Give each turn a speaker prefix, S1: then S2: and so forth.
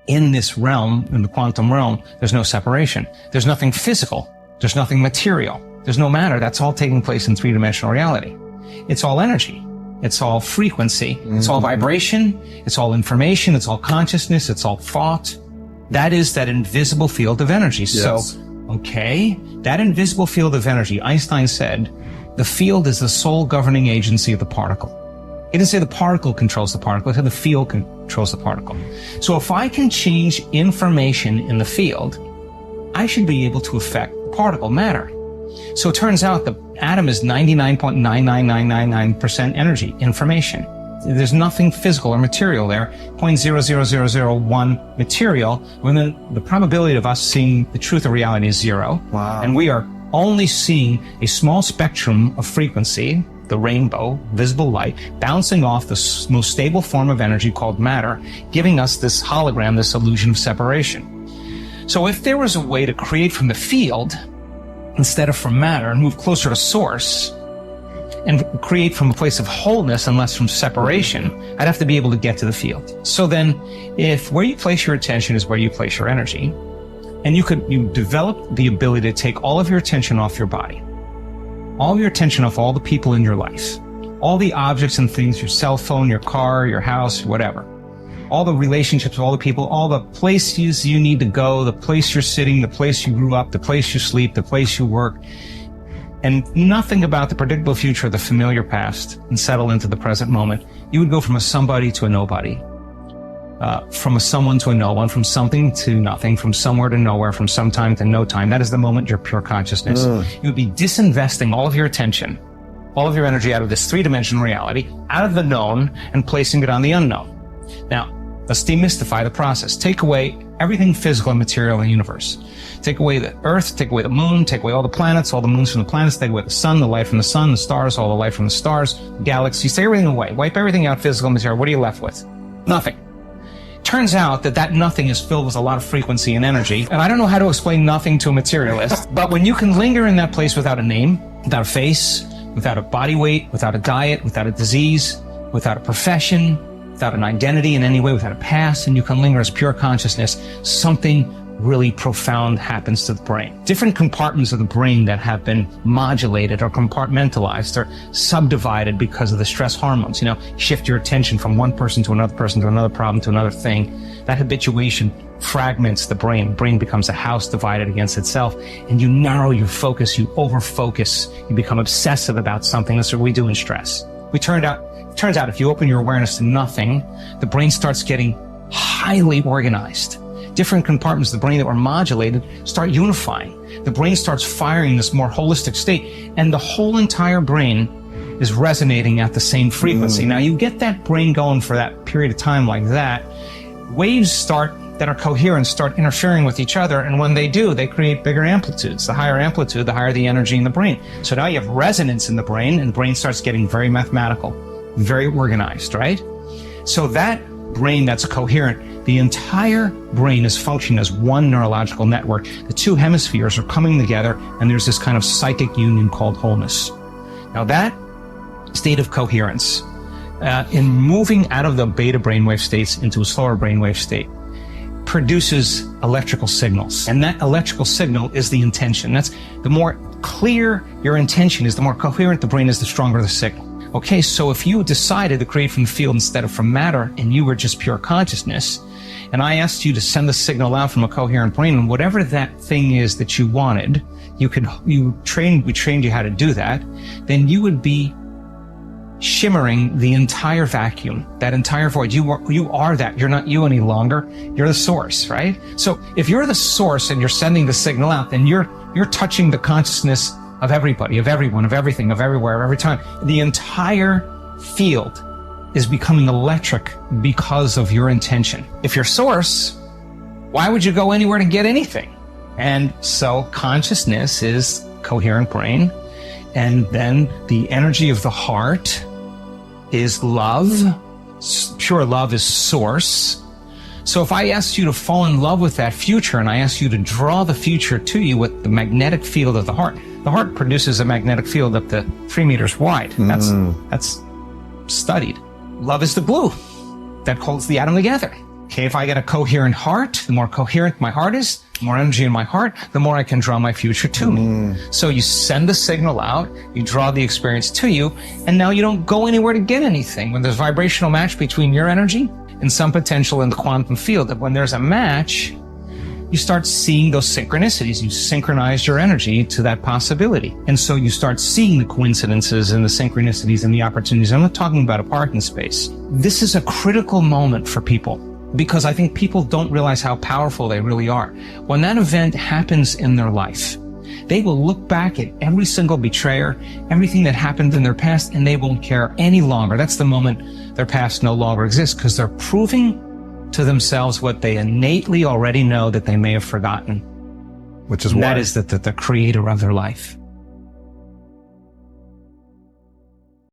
S1: in this realm, in the quantum realm, there's no separation. There's nothing physical. There's nothing material. There's no matter. That's all taking place in three-dimensional reality. It's all energy. It's all frequency. It's all vibration. It's all information. It's all consciousness. It's all thought. That is that invisible field of energy.
S2: Yes.
S1: So, okay, that invisible field of energy, Einstein said, the field is the sole governing agency of the particle. He didn't say the particle controls the particle. He said the field controls the particle. So if I can change information in the field, I should be able to affect particle matter. So it turns out the atom is 99.99999% energy, information. There's nothing physical or material there, 0.00001 material, when the probability of us seeing the truth of reality is zero.
S2: Wow.
S1: And we are only seeing a small spectrum of frequency, the rainbow, visible light, bouncing off the most stable form of energy called matter, giving us this hologram, this illusion of separation. So if there was a way to create from the field instead of from matter and move closer to source and create from a place of wholeness and less from separation, I'd have to be able to get to the field. So then if where you place your attention is where you place your energy, and you develop the ability to take all of your attention off your body, all of your attention off all the people in your life, all the objects and things, your cell phone, your car, your house, whatever, all the relationships, all the people, all the places you need to go, the place you're sitting, the place you grew up, the place you sleep, the place you work, and nothing about the predictable future or the familiar past, and settle into the present moment, you would go from a somebody to a nobody. From a someone to a no one, from something to nothing, from somewhere to nowhere, from some time to no time. That is the moment you're pure consciousness. You would be disinvesting all of your attention, all of your energy out of this three-dimensional reality, out of the known, and placing it on the unknown. Now, let's demystify the process. Take away everything physical and material in the universe. Take away the earth, take away the moon, take away all the planets, all the moons from the planets, take away the sun, the light from the sun, the stars, all the light from the stars, galaxies, take everything away. Wipe everything out, physical and material. What are you left with? Nothing. Turns out that nothing is filled with a lot of frequency and energy. And I don't know how to explain nothing to a materialist, but when you can linger in that place without a name, without a face, without a body weight, without a diet, without a disease, without a profession, without an identity in any way, without a past, and you can linger as pure consciousness, something really profound happens to the brain. Different compartments of the brain that have been modulated or compartmentalized or subdivided because of the stress hormones. Shift your attention from one person to another problem to another thing. That habituation fragments the brain. The brain becomes a house divided against itself, and you narrow your focus, you over-focus, you become obsessive about something. That's what we do in stress. It turns out if you open your awareness to nothing, the brain starts getting highly organized. Different compartments of the brain that were modulated start unifying. The brain starts firing this more holistic state, and the whole entire brain is resonating at the same frequency. Now, you get that brain going for that period of time like that, waves that are coherent start interfering with each other, and when they do, they create bigger amplitudes. The higher amplitude, the higher the energy in the brain. So now you have resonance in the brain, and the brain starts getting very mathematical, very organized, right? So that brain that's coherent, the entire brain is functioning as one neurological network. The two hemispheres are coming together, and there's this kind of psychic union called wholeness. Now that state of coherence, in moving out of the beta brainwave states into a slower brainwave state, produces electrical signals. And that electrical signal is the intention. That's the more clear your intention is, the more coherent the brain is, the stronger the signal. Okay, so if you decided to create from the field instead of from matter, and you were just pure consciousness, and I asked you to send the signal out from a coherent brain, and whatever that thing is that you wanted, we trained you how to do that, then you would be shimmering the entire vacuum, that entire void. You are that. You're not you any longer. You're the source, right? So if you're the source and you're sending the signal out, then you're touching the consciousness of everybody, of everyone, of everything, of everywhere, of every time. The entire field is becoming electric because of your intention. If you're source, why would you go anywhere to get anything? And so consciousness is coherent brain, and then the energy of the heart is love. Pure love is source. So if I asked you to fall in love with that future, and I asked you to draw the future to you with the magnetic field of the heart produces a magnetic field up to 3 meters wide. That's studied. Love is the glue that holds the atom together. Okay, if I get a coherent heart, the more coherent my heart is, the more energy in my heart, the more I can draw my future to me. So you send the signal out, you draw the experience to you, and now you don't go anywhere to get anything. When there's vibrational match between your energy and some potential in the quantum field, that when there's a match, you start seeing those synchronicities. You synchronize your energy to that possibility. And so you start seeing the coincidences and the synchronicities and the opportunities. I'm not talking about a parking space. This is a critical moment for people, because I think people don't realize how powerful they really are. When that event happens in their life, they will look back at every single betrayer, everything that happened in their past, and they won't care any longer. That's the moment their past no longer exists, because they're proving to themselves what they innately already know that they may have forgotten.
S2: Which is why?
S1: That is that the creator of their life.